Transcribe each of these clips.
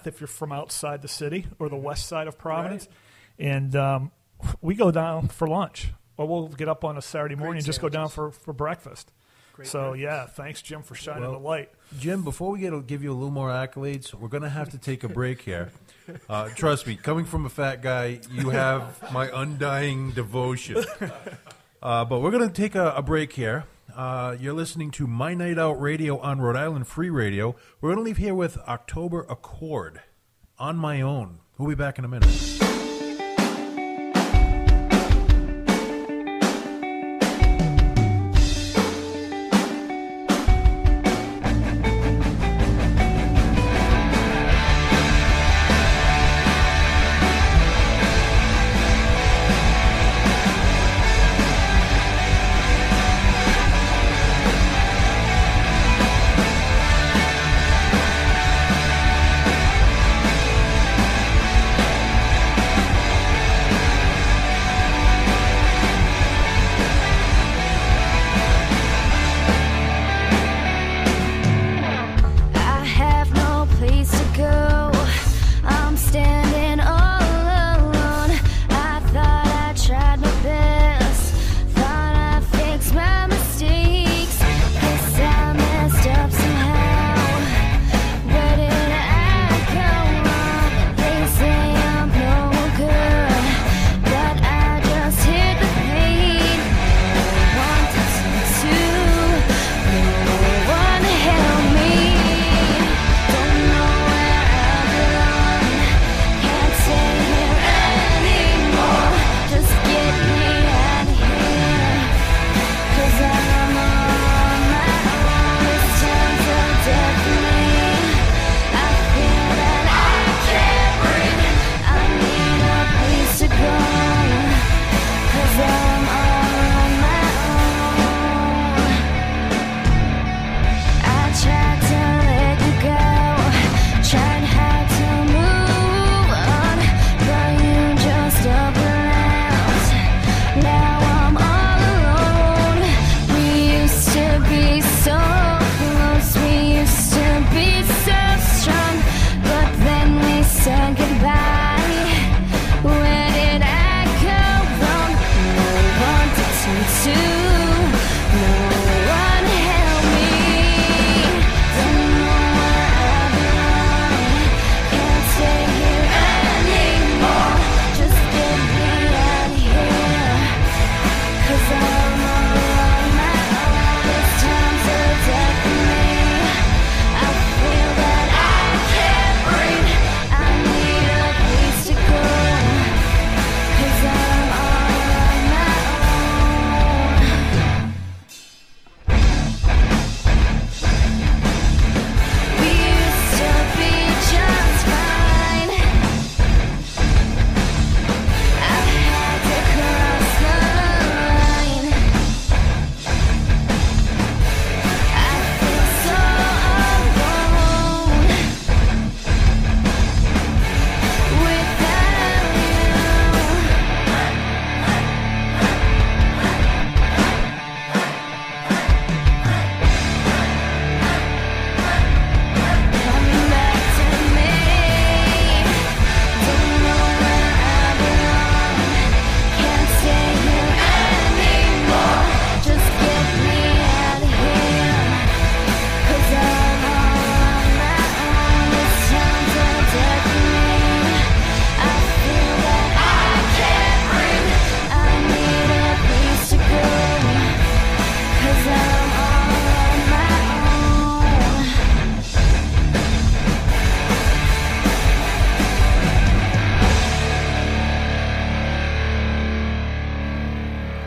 if you're from outside the city or the west side of Providence. Right. And we go down for lunch. Or we'll get up on a Saturday morning and just go down for breakfast. Yeah, thanks, Jim, for shining the light. Jim, before we give you a little more accolades, we're going to have to take a break here. Trust me, coming from a fat guy, you have my undying devotion. But we're going to take a break here. You're listening to MyNightOut Radio on Rhode Island Free Radio. We're going to leave here with October Accord, On My Own. We'll be back in a minute.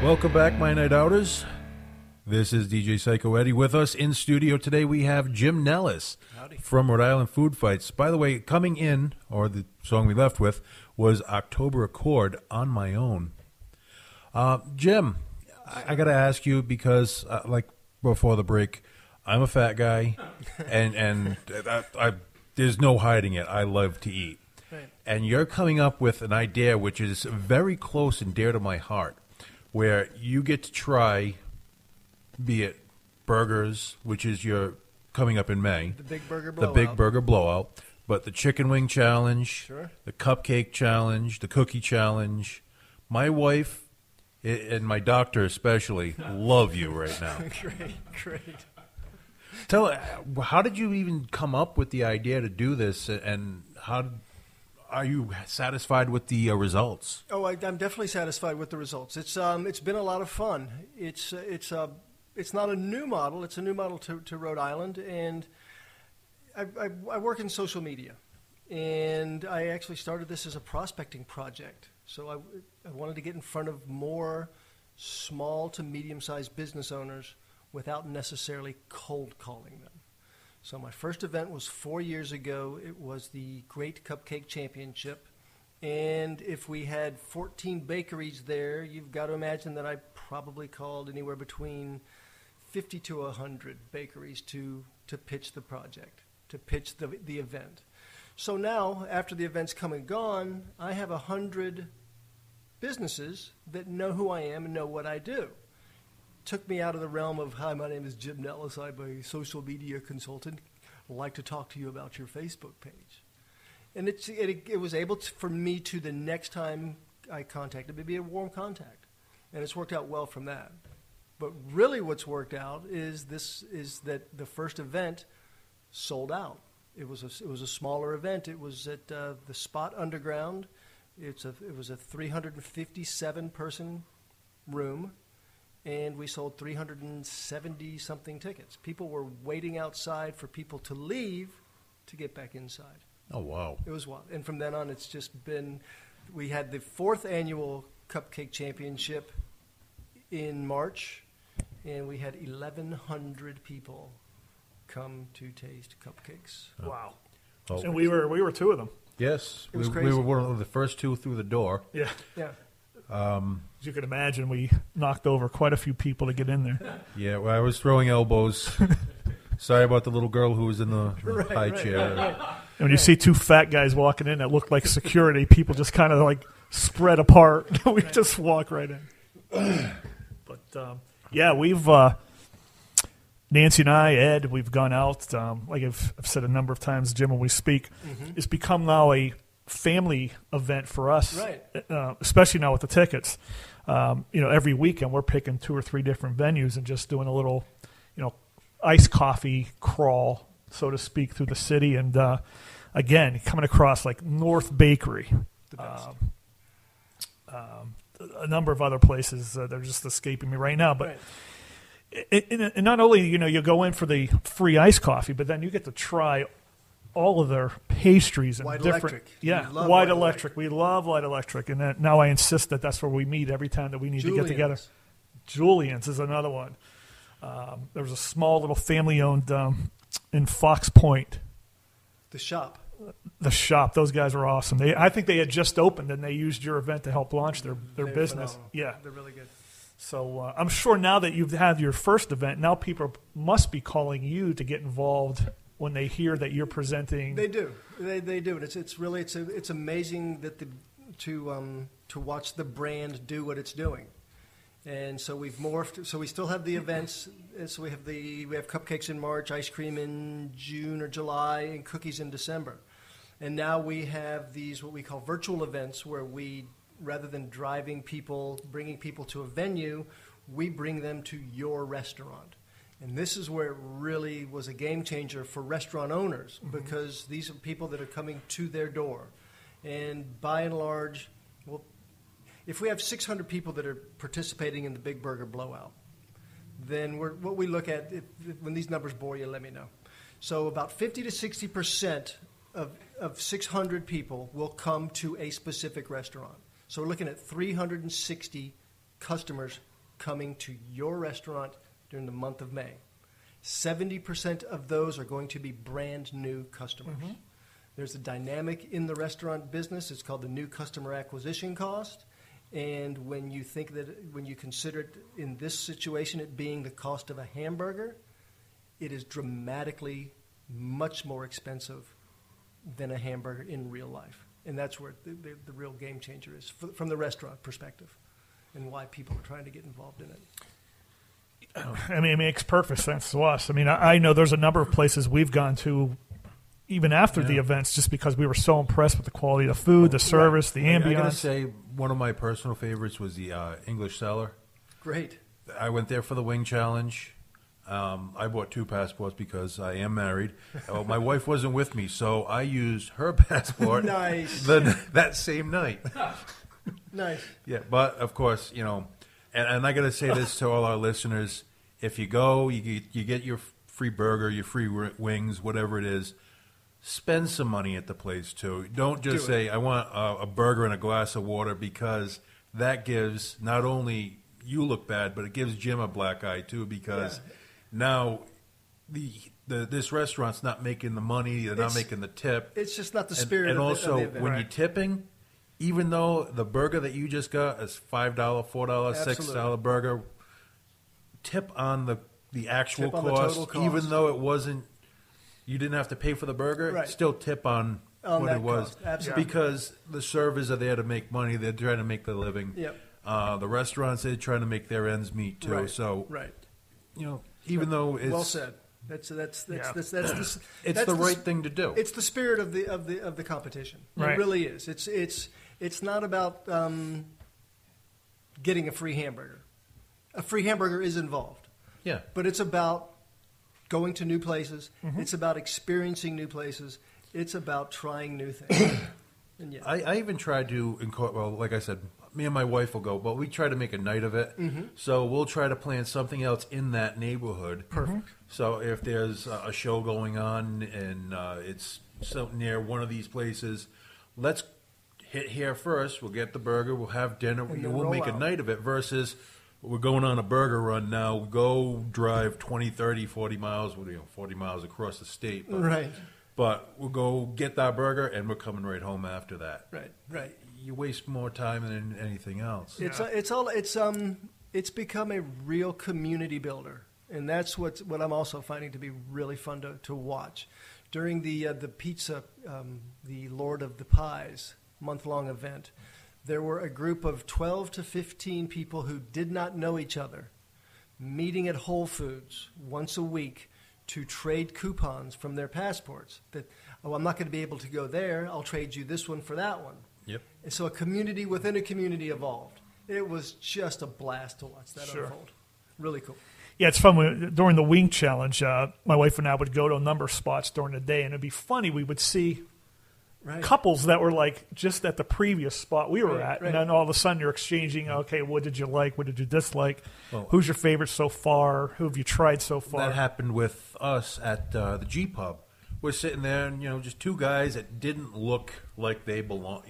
Welcome back, my Night Outers. This is DJ Psycho Eddie. With us in studio today, we have Jim Nellis. Howdy. From Rhode Island Food Fights. By the way, coming in, or the song we left with, was October Accord, On My Own. Jim, I got to ask you because, like before the break, I'm a fat guy, and there's no hiding it. I love to eat. Right. And you're coming up with an idea which is very close and dear to my heart, where you get to try, be it burgers, which is your coming up in May. The Big Burger Blowout. The Big Burger Blowout. but the chicken wing challenge, Sure. the cupcake challenge, the cookie challenge. My wife and my doctor especially love you right now. Great. How did you even come up with the idea to do this, and how are you satisfied with the results? Oh, I'm definitely satisfied with the results. It's been a lot of fun. It's not a new model. It's a new model to Rhode Island, and I work in social media, and I actually started this as a prospecting project. So I wanted to get in front of more small to medium-sized business owners without necessarily cold calling them. So my first event was 4 years ago. It was the Great Cupcake Championship. And if we had 14 bakeries there, you've got to imagine that I probably called anywhere between 50 to 100 bakeries to pitch the project, to pitch the event. So now, after the event's come and gone, I have 100 businesses that know who I am and know what I do. Took me out of the realm of, hi, my name is Jim Nellis. I'm a social media consultant. I'd like to talk to you about your Facebook page. And it was able to, for me to, the next time I contacted, it be a warm contact. And it's worked out well from that. But really what's worked out is that the first event sold out. It was a smaller event. It was at the Spot Underground. It was a 357-person room, and we sold 370-something tickets. People were waiting outside for people to leave to get back inside. Oh, wow. It was wild. And from then on, it's just been – we had the 4th annual Cupcake Championship in March, and we had 1,100 people come to taste cupcakes. Oh. Wow. Oh. And we were 2 of them. Yes. It was we crazy. were one of the first 2 through the door. Yeah. Yeah. As you can imagine, we knocked over quite a few people to get in there. Yeah, well, I was throwing elbows. Sorry about the little girl who was in the high chair. And when you see 2 fat guys walking in that look like security, people just kind of like spread apart. We just walk right in. But, yeah, we've Nancy and I, Ed, we've gone out. Like I've said a number of times, Jim, when we speak, it's become now a family event for us, Right. Especially now with the tickets. Every weekend we're picking 2 or 3 different venues and just doing a little, iced coffee crawl, so to speak, through the city. And again, coming across like North Bakery, The best. a number of other places that are just escaping me right now. But Right. and not only you go in for the free iced coffee, but then you get to try all of their pastries and White different. Electric. Yeah, We love White White Electric. We love White Electric, and now I insist that that's where we meet every time that we need to get together. Julian's is another one. There was a small little family-owned in Fox Point. The shop. The shop. Those guys were awesome. I think they had just opened, and they used your event to help launch their They're business. phenomenal. Yeah. They're really good. So I'm sure now that you've had your first event, now people must be calling you to get involved when they hear that you're presenting. They do. They do. And it's amazing that to watch the brand do what it's doing. And so we've morphed. So we still have the events. And so we have cupcakes in March, ice cream in June or July, and cookies in December. And now we have these what we call virtual events, where we, rather than bringing people to a venue, we bring them to your restaurant. And this is where it really was a game changer for restaurant owners, because these are people that are coming to their door. And by and large, well, if we have 600 people that are participating in the Big Burger Blowout, then what we look at, when these numbers bore you, let me know. So about 50 to 60% of 600 people will come to a specific restaurant. So we're looking at 360 customers coming to your restaurant during the month of May. 70% of those are going to be brand new customers. There's a dynamic in the restaurant business. It's called the new customer acquisition cost. And when you consider it in this situation, it being the cost of a hamburger, it is dramatically much more expensive than a hamburger in real life. And that's where the real game changer is from the restaurant perspective, and why people are trying to get involved in it. I mean, it makes perfect sense to us. I mean, I know there's a number of places we've gone to even after the events, just because we were so impressed with the quality of the food, the service, the ambiance. I got to say, one of my personal favorites was the English Cellar. Great. I went there for the Wing Challenge. I bought 2 passports because I am married. My wife wasn't with me, so I used her passport Nice. that same night. Nice. Yeah, but of course, and I got to say this to all our listeners: if you go, you get your free burger, your free wings, whatever it is. Spend some money at the place too. Don't just say I want a burger and a glass of water, because that gives not only you look bad, but it gives Jim a black eye too, because now this restaurant's not making the money, they're not making the tip. It's just not the spirit and of also, the event. when you're tipping, even though the burger that you just got is $5, $4, $6 burger, tip on the actual Tip on the cost, total cost. even though it wasn't, you didn't have to pay for the burger, Right. still tip on what that it was. cost. Absolutely. Because the servers are there to make money, they're trying to make their living. Yep. The restaurants, they're trying to make their ends meet too. Right. So, Right. even though it's Well said. That's it's the the right thing to do. It's the spirit of the competition. Right. It really is. It's not about getting a free hamburger. A free hamburger is involved. Yeah. But it's about going to new places. Mm-hmm. It's about experiencing new places. It's about trying new things. And I even tried to like I said, me and my wife will go, but we try to make a night of it. Mm-hmm. So we'll try to plan something else in that neighborhood. Perfect. So if there's a show going on and it's so near one of these places, let's hit here first. We'll get the burger. We'll have dinner. And then We'll roll make out. a night of it versus we're going on a burger run now. Go drive 20, 30, 40 miles, 40 miles across the state. But, Right. But we'll go get that burger and we're coming right home after that. Right. You waste more time than anything else. It's become a real community builder, and that's what I'm also finding to be really fun to watch. During the pizza, the Lord of the Pies month-long event, there were a group of 12 to 15 people who did not know each other, meeting at Whole Foods once a week to trade coupons from their passports. That, I'm not going to be able to go there. I'll trade you this one for that one. Yep. And so a community within a community evolved. It was just a blast to watch that unfold. Really cool. Yeah, it's fun. During the Wing Challenge, my wife and I would go to a number of spots during the day, and it'd be funny. We would see couples that were like just at the previous spot we were at, and then all of a sudden you're exchanging, okay, what did you like? What did you dislike? Well, who's your favorite so far? Who have you tried so far? That happened with us at the G Pub. We're sitting there, and just 2 guys that didn't look like they belong.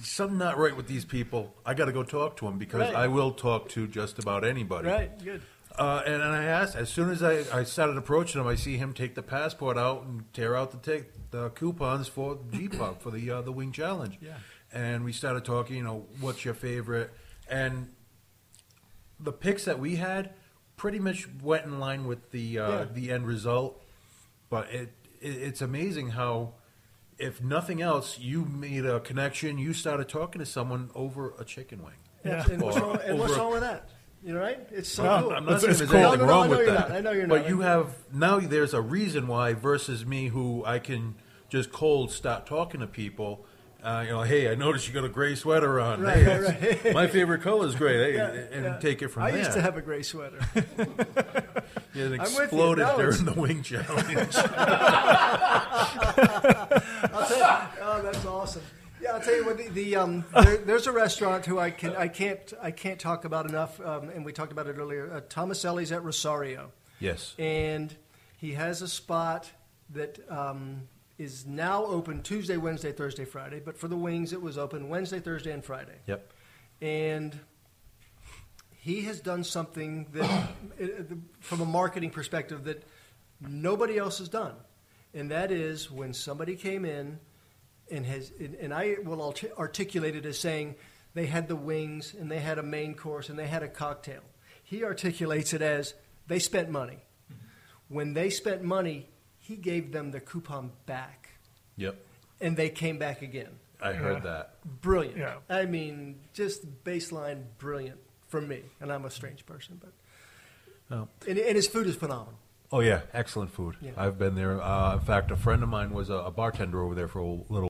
Something not right with these people. I got to go talk to them because I will talk to just about anybody. Right, good. And I asked, as soon as I started approaching him, I see him take the passport out and tear out the coupons for G Pub for the Wing Challenge. Yeah. And we started talking. What's your favorite? And the picks that we had pretty much went in line with the end result. But it's amazing how, if nothing else, you made a connection. You started talking to someone over a chicken wing. Yeah. And what's wrong with that? Right? It's so cool. I'm not saying there's cool. anything wrong with that. I know you're not. But you have now. There's a reason why versus me, who I can just cold start talking to people. Hey, I noticed you got a gray sweater on. Right. My favorite color is gray. And take it from I there. used to have a gray sweater. It I'm with you. exploded No, during the Wing Challenge. I'll tell you. Oh, that's awesome. Yeah, I'll tell you what. There's a restaurant who I can't talk about enough, and we talked about it earlier. Tomaselli's at Rosario. Yes. And he has a spot that is now open Tuesday, Wednesday, Thursday, Friday. But for the wings, it was open Wednesday, Thursday, and Friday. Yep. And he has done something that, from a marketing perspective, that nobody else has done. And that is when somebody came in and I will articulate it as saying they had the wings and they had a main course and they had a cocktail. He articulates it as they spent money. Mm-hmm. When they spent money, he gave them the coupon back. Yep. And they came back again. I heard that. Brilliant. Yeah. I mean, just baseline brilliant for me. And I'm a strange person, but and his food is phenomenal. Oh, yeah, excellent food. Yeah. I've been there. In fact, a friend of mine was a bartender over there for a little